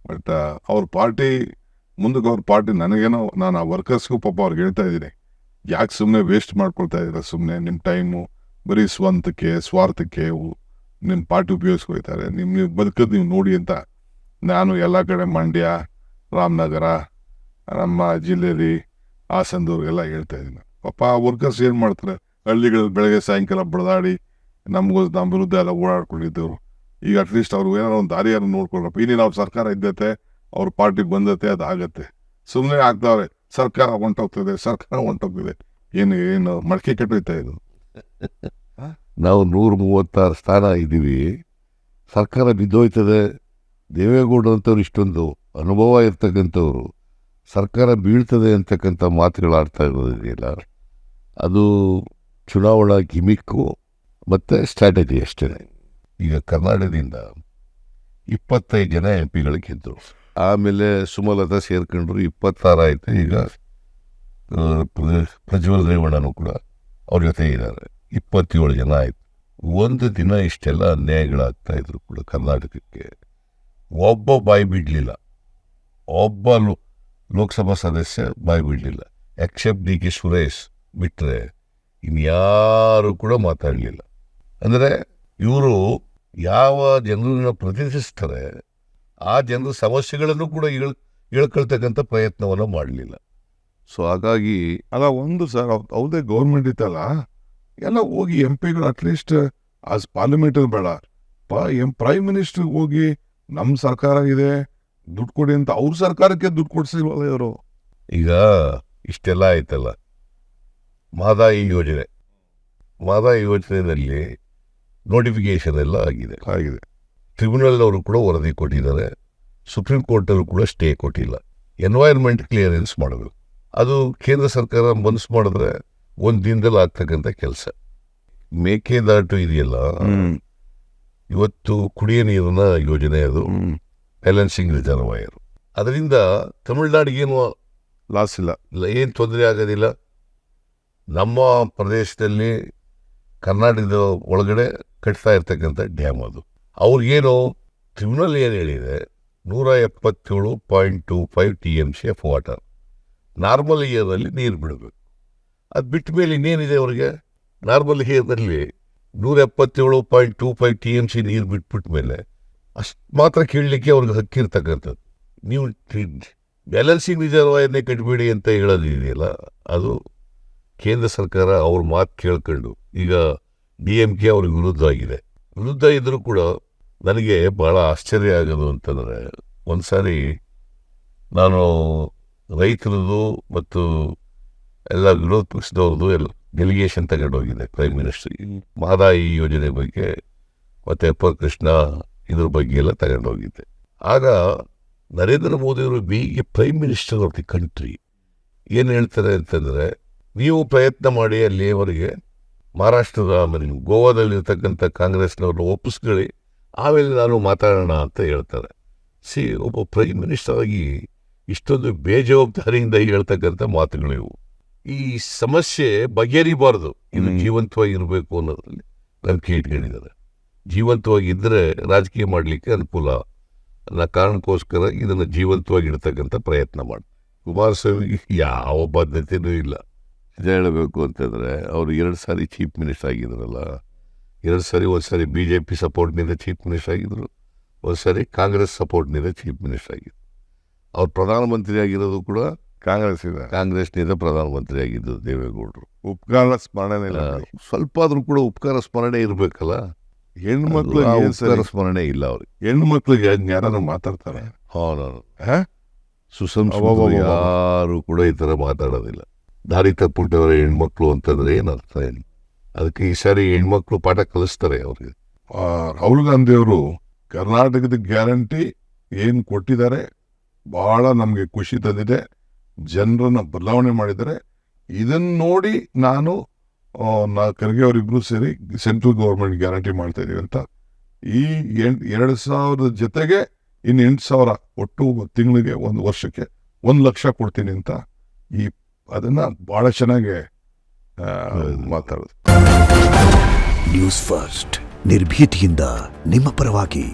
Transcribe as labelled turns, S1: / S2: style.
S1: But ಅವ್ರ party ಮುಂದಕ್ಕೆ ಅವ್ರ ಪಾರ್ಟಿ ನನಗೇನೋ ನಾನು ಆ ವರ್ಕರ್ಸ್ಗೂ ಪಾಪ ಅವ್ರಿಗೆ ಹೇಳ್ತಾ ಇದ್ದೀನಿ, ಯಾಕೆ ಸುಮ್ಮನೆ ವೇಸ್ಟ್ ಮಾಡ್ಕೊಳ್ತಾ ಇದ್ದೀರಾ, ಸುಮ್ಮನೆ ನಿಮ್ಮ ಟೈಮು ಬರೀ ಸ್ವಾರ್ಥಕ್ಕೆ ನಿಮ್ಮ ಪಾರ್ಟಿ ಉಪಯೋಗಿಸ್ಕೊಳ್ತಾರೆ, ನೀವು ಬದುಕೋದು ನೀವು ನೋಡಿ ಅಂತ ನಾನು ಎಲ್ಲ ಕಡೆ ಮಂಡ್ಯ, ರಾಮನಗರ, ನಮ್ಮ ಜಿಲ್ಲೆಯಲ್ಲಿ ಹಾಸನದವ್ರಿಗೆಲ್ಲ ಹೇಳ್ತಾ ಇದ್ದೀನಿ. ಪಾಪ ಆ ವರ್ಕರ್ಸ್ ಏನು ಮಾಡ್ತಾರೆ, ಹಳ್ಳಿಗಳಲ್ಲಿ ಬೆಳಗ್ಗೆ ಸಾಯಂಕಾಲ ಬಡದಾಡಿ ನಮ್ಮ ವಿರುದ್ಧ ಎಲ್ಲ ಓಡಾಡ್ಕೊಂಡಿದ್ದವರು. ಈಗ ಅಟ್ಲೀಸ್ಟ್ ಅವ್ರು ಏನಾರು ಒಂದು ದಾರಿಯಾರು ನೋಡ್ಕೊಳ್ರಪ್ಪ. ಇನ್ನೇನು ಅವ್ರ ಸರ್ಕಾರ ಇದ್ದತೆ, ಅವ್ರ ಪಾರ್ಟಿಗೆ ಬಂದತೆ, ಅದು ಆಗತ್ತೆ. ಸುಮ್ಮನೆ ಆಗ್ತಾವ್ರೆ, ಸರ್ಕಾರ ಹೊಂಟೋಗ್ತಿದೆ. ಏನು ಮಡಕೆ ಕೆಟ್ಟೋಯ್ತಾ ಇದು.
S2: ನಾವು 136 ಸ್ಥಾನ ಇದ್ದೀವಿ, ಸರ್ಕಾರ ಬಿದ್ದೋಯ್ತದೆ. ದೇವೇಗೌಡ ಅಂತವ್ರು ಇಷ್ಟೊಂದು ಅನುಭವ ಇರ್ತಕ್ಕಂಥವ್ರು ಸರ್ಕಾರ ಬೀಳ್ತದೆ ಅಂತಕ್ಕಂಥ ಮಾತುಗಳು ಆಡ್ತಾ ಇರೋದಿದೆಯಲ್ಲ, ಅದು ಚುನಾವಣಾ ಗಿಮಿಕ್ಕು ಮತ್ತು ಸ್ಟ್ರಾಟಜಿ ಅಷ್ಟೇ. ಈಗ ಕರ್ನಾಟಕದಿಂದ 25 ಜನ MP ಗಳು ಗೆದ್ದರು. ಆಮೇಲೆ ಸುಮಲತಾ ಸೇರ್ಕೊಂಡ್ರು, 26 ಆಯಿತು. ಈಗ ಪ್ರಜ್ವಲ್ ರೇವಣ್ಣನೂ ಕೂಡ ಅವ್ರ ಜೊತೆ ಇದ್ದಾರೆ, 27 ಜನ ಆಯಿತು. ಒಂದು ದಿನ ಇಷ್ಟೆಲ್ಲ ಅನ್ಯಾಯಗಳಾಗ್ತಾ ಇದ್ರು ಕೂಡ ಕರ್ನಾಟಕಕ್ಕೆ ಒಬ್ಬ ಬಾಯಿ ಬಿಡಲಿಲ್ಲ, ಒಬ್ಬ ಲೋಕಸಭಾ ಸದಸ್ಯ ಬಾಯಿ ಬಿಡಲಿಲ್ಲ, ಎಕ್ಸೆಪ್ಟ್ DK ಸುರೇಶ್ ಬಿಟ್ಟರೆ ಇನ್ಯಾರು ಕೂಡ ಮಾತಾಡಲಿಲ್ಲ. ಅಂದರೆ ಇವರು ಯಾವ ಜನರನ್ನ ಪ್ರತಿನಿಧಿಸ್ತಾರೆ ಆ ಜನರ ಸಮಸ್ಯೆಗಳನ್ನು ಕೂಡ ಹೇಳ್ಕೊಳ್ತಕ್ಕಂಥ ಪ್ರಯತ್ನವನ್ನು ಮಾಡಲಿಲ್ಲ. ಸೊ ಹಾಗಾಗಿ
S1: ಅಲ್ಲ, ಒಂದು ಸರ್ ಹೌದೇ ಗೌರ್ಮೆಂಟ್ ಇತ್ತಲ್ಲ, ಎಲ್ಲ ಹೋಗಿ MP ಗಳು ಅಟ್ಲೀಸ್ಟ್ ಆಸ್ ಪಾರ್ಲಿಮೆಂಟಲ್ಲಿ ಬೇಡ, ಪ್ರೈಮ್ ಮಿನಿಸ್ಟರ್ಗೆ ಹೋಗಿ ನಮ್ಮ ಸರ್ಕಾರ ಇದೆ ದುಡ್ಡು ಕೊಡಿ ಅಂತ ಅವ್ರ ಸರ್ಕಾರಕ್ಕೆ ದುಡ್ಡು ಕೊಡಿಸಿಲ್ವಲ್ಲ ಇವರು.
S2: ಈಗ ಇಷ್ಟೆಲ್ಲ ಆಯ್ತಲ್ಲ, ಮಹದಾಯಿ ಯೋಜನೆಯಲ್ಲಿ ನೋಟಿಫಿಕೇಶನ್ ಎಲ್ಲ ಆಗಿದೆ. ಟ್ರಿಬ್ಯುನಲ್ನವರು ಕೂಡ ವರದಿ ಕೊಟ್ಟಿದ್ದಾರೆ, ಸುಪ್ರೀಂ ಕೋರ್ಟಲ್ಲೂ ಕೂಡ ಸ್ಟೇ ಕೊಟ್ಟಿಲ್ಲ. ಎನ್ವೈರ್ಮೆಂಟ್ ಕ್ಲಿಯರೆನ್ಸ್ ಮಾಡಬೇಕು, ಅದು ಕೇಂದ್ರ ಸರ್ಕಾರ ಮನಸ್ಸು ಮಾಡಿದ್ರೆ ಒಂದು ದಿನದಲ್ಲಿ ಆಗ್ತಕ್ಕಂಥ ಕೆಲಸ. ಮೇಕೆದಾಟು ಇದೆಯಲ್ಲ, ಇವತ್ತು ಕುಡಿಯ ನೀರಿನ ಯೋಜನೆ, ಅದು ಬ್ಯಾಲೆನ್ಸಿಂಗ್ ರಿಸರ್ವಾಯರ್. ಅದರಿಂದ ತಮಿಳುನಾಡಿಗೇನು
S1: ಲಾಸ್ ಇಲ್ಲ,
S2: ಏನು ತೊಂದರೆ ಆಗೋದಿಲ್ಲ. ನಮ್ಮ ಪ್ರದೇಶದಲ್ಲಿ ಕರ್ನಾಟಕದ ಒಳಗಡೆ ಕಟ್ತಾ ಇರ್ತಕ್ಕಂಥ ಡ್ಯಾಮ್ ಅದು. ಅವ್ರಿಗೇನು ಟ್ರಿಬ್ಯುನಲ್ ಏನು ಹೇಳಿದೆ, 177.25 TMC ಆಫ್ ವಾಟರ್ ನಾರ್ಮಲ್ ಇಯರ್ನಲ್ಲಿ ನೀರು ಬಿಡಬೇಕು. ಅದು ಬಿಟ್ಟ ಮೇಲೆ ಇನ್ನೇನಿದೆ ಅವ್ರಿಗೆ? ನಾರ್ಮಲ್ ಇಯರ್ನಲ್ಲಿ 177.25 TMC ನೀರು ಬಿಟ್ಬಿಟ್ಟ ಮೇಲೆ ಅಷ್ಟು ಮಾತ್ರ ಕೇಳಲಿಕ್ಕೆ ಅವ್ರಿಗೆ ಹಕ್ಕಿರ್ತಕ್ಕಂಥದ್ದು. ನೀವು ಬ್ಯಾಲೆನ್ಸಿಂಗ್ ರಿಸರ್ವಾಯರ್ನೇ ಕಟ್ಟಬೇಡಿ ಅಂತ ಹೇಳೋದಿದೆಯಲ್ಲ, ಅದು ಕೇಂದ್ರ ಸರ್ಕಾರ ಅವ್ರ ಮಾತು ಕೇಳ್ಕೊಂಡು ಈಗ DMK ಅವ್ರಿಗೆ ವಿರುದ್ಧ ಇದ್ದರೂ ಕೂಡ ನನಗೆ ಭಾಳ ಆಶ್ಚರ್ಯ ಆಗೋದು ಅಂತಂದರೆ, ಒಂದು ಸಾರಿ ನಾನು ರೈತರದ್ದು ಮತ್ತು ಎಲ್ಲ ವಿರೋಧ ಪಕ್ಷದವ್ರದ್ದು ಎಲ್ಲ ಡೆಲಿಗೇಷನ್ ತಗೊಂಡೋಗಿದೆ ಪ್ರೈಮ್ ಮಿನಿಸ್ಟ್ರಿಗೆ, ಮಹದಾಯಿ ಯೋಜನೆ ಬಗ್ಗೆ ಮತ್ತು ಕೃಷ್ಣ ಇದ್ರ ಬಗ್ಗೆ ಎಲ್ಲ ತಗೊಂಡೋಗಿದ್ದೆ. ಆಗ ನರೇಂದ್ರ ಮೋದಿಯವರು prime minister of the country ಏನು ಹೇಳ್ತಾರೆ ಅಂತಂದರೆ, ನೀವು ಪ್ರಯತ್ನ ಮಾಡಿ ಅಲ್ಲಿಯವರೆಗೆ ಮಹಾರಾಷ್ಟ್ರದ ಆಮೇಲೆ ಗೋವಾದಲ್ಲಿರ್ತಕ್ಕಂಥ ಕಾಂಗ್ರೆಸ್ನವ್ರನ್ನ ಒಪ್ಪಿಸ್ಕೊಳ್ಳಿ, ಆಮೇಲೆ ನಾನು ಮಾತಾಡೋಣ ಅಂತ ಹೇಳ್ತಾರೆ. ಒಬ್ಬ ಪ್ರೈಮ್ ಮಿನಿಸ್ಟರ್ ಆಗಿ ಇಷ್ಟೊಂದು ಬೇಜವಾಬ್ದಾರಿಯಿಂದ ಹೇಳ್ತಕ್ಕಂಥ ಮಾತುಗಳಿವು. ಈ ಸಮಸ್ಯೆ ಬಗೆಹರಿಬಾರ್ದು, ಇದು ಜೀವಂತವಾಗಿರಬೇಕು ಅನ್ನೋದ್ರಲ್ಲಿ ನಂಬಿಕೆ ಇಟ್ಕೊಂಡಿದ್ದಾರೆ. ಜೀವಂತವಾಗಿದ್ದರೆ ರಾಜಕೀಯ ಮಾಡಲಿಕ್ಕೆ ಅನುಕೂಲ ಅನ್ನೋ ಕಾರಣಕ್ಕೋಸ್ಕರ ಇದನ್ನು ಜೀವಂತವಾಗಿಡ್ತಕ್ಕಂಥ ಪ್ರಯತ್ನ ಮಾಡಿ. ಕುಮಾರಸ್ವಾಮಿಗೆ ಯಾವ ಬದ್ಧತೆಯೂ ಇಲ್ಲ. ನಿಜ ಹೇಳಬೇಕು ಅಂತಂದರೆ, ಅವರು 2 ಸಾರಿ ಚೀಫ್ ಮಿನಿಸ್ಟರ್ ಆಗಿದ್ರಲ್ಲ, 2 ಸಾರಿ, ಒಂದು ಸಾರಿ BJP ಸಪೋರ್ಟ್ನಿಂದ ಚೀಫ್ ಮಿನಿಸ್ಟರ್ ಆಗಿದ್ದರು, ಒಂದು ಸಾರಿ ಕಾಂಗ್ರೆಸ್ ಸಪೋರ್ಟ್ನಿಂದ ಚೀಫ್ ಮಿನಿಸ್ಟರ್ ಆಗಿದ್ದರು. ಅವ್ರು ಪ್ರಧಾನಮಂತ್ರಿ ಆಗಿರೋದು ಕೂಡ ಕಾಂಗ್ರೆಸ್ನಿಂದ ಪ್ರಧಾನಮಂತ್ರಿ ಆಗಿದ್ದು ದೇವೇಗೌಡರು.
S1: ಉಪಕಾರ ಸ್ಮರಣೆ ಇಲ್ಲ,
S2: ಸ್ವಲ್ಪ ಆದರೂ ಕೂಡ ಉಪಕಾರ ಸ್ಮರಣೆ ಇರಬೇಕಲ್ಲ.
S1: ಹೆಣ್ಮಕ್ಳು
S2: ಉಪಕಾರ ಸ್ಮರಣೆ ಇಲ್ಲ ಅವ್ರಿಗೆ.
S1: ಹೆಣ್ಮಕ್ಳಿಗೆ ಯಾರು ಮಾತಾಡ್ತಾರೆ?
S2: ಸುಸಂಸ್ಕೃತರು ಯಾರು ಕೂಡ ಈ ಥರ ಮಾತಾಡೋದಿಲ್ಲ. ದಾರಿ ತಪ್ಪಿಟ್ಟವರ ಹೆಣ್ಮಕ್ಳು ಅಂತಂದ್ರೆ ಏನರ್ಥ ಏನು? ಅದಕ್ಕೆ ಈ ಸಾರಿ ಹೆಣ್ಮಕ್ಳು ಪಾಠ ಕಲಿಸ್ತಾರೆ ಅವ್ರಿಗೆ.
S1: ರಾಹುಲ್ ಗಾಂಧಿ ಅವರು ಕರ್ನಾಟಕದ ಗ್ಯಾರಂಟಿ ಏನು ಕೊಟ್ಟಿದ್ದಾರೆ, ಬಹಳ ನಮಗೆ ಖುಷಿ ತಂದಿದೆ. ಜನರನ್ನ ಬದಲಾವಣೆ ಮಾಡಿದ್ದಾರೆ. ಇದನ್ನು ನೋಡಿ ನಾನು ಖರ್ಗೆ ಅವರಿಬ್ರು ಸೇರಿ ಸೆಂಟ್ರಲ್ ಗೌರ್ಮೆಂಟ್ ಗ್ಯಾರಂಟಿ ಮಾಡ್ತಾ ಇದೀವಿ ಅಂತ, ಈ 2,000 ಜೊತೆಗೆ ಇನ್ನು 8,000 ಒಟ್ಟು ತಿಂಗಳಿಗೆ, ಒಂದು ವರ್ಷಕ್ಕೆ 1 ಲಕ್ಷ ಕೊಡ್ತೀನಿ ಅಂತ ಅದನ್ನ ಬಹಳ ಚೆನ್ನಾಗಿ ಮಾತಾಡೋದು.
S3: ನ್ಯೂಸ್ ಫಸ್ಟ್, ನಿರ್ಭೀತಿಯಿಂದ ನಿಮ್ಮ ಪರವಾಗಿ.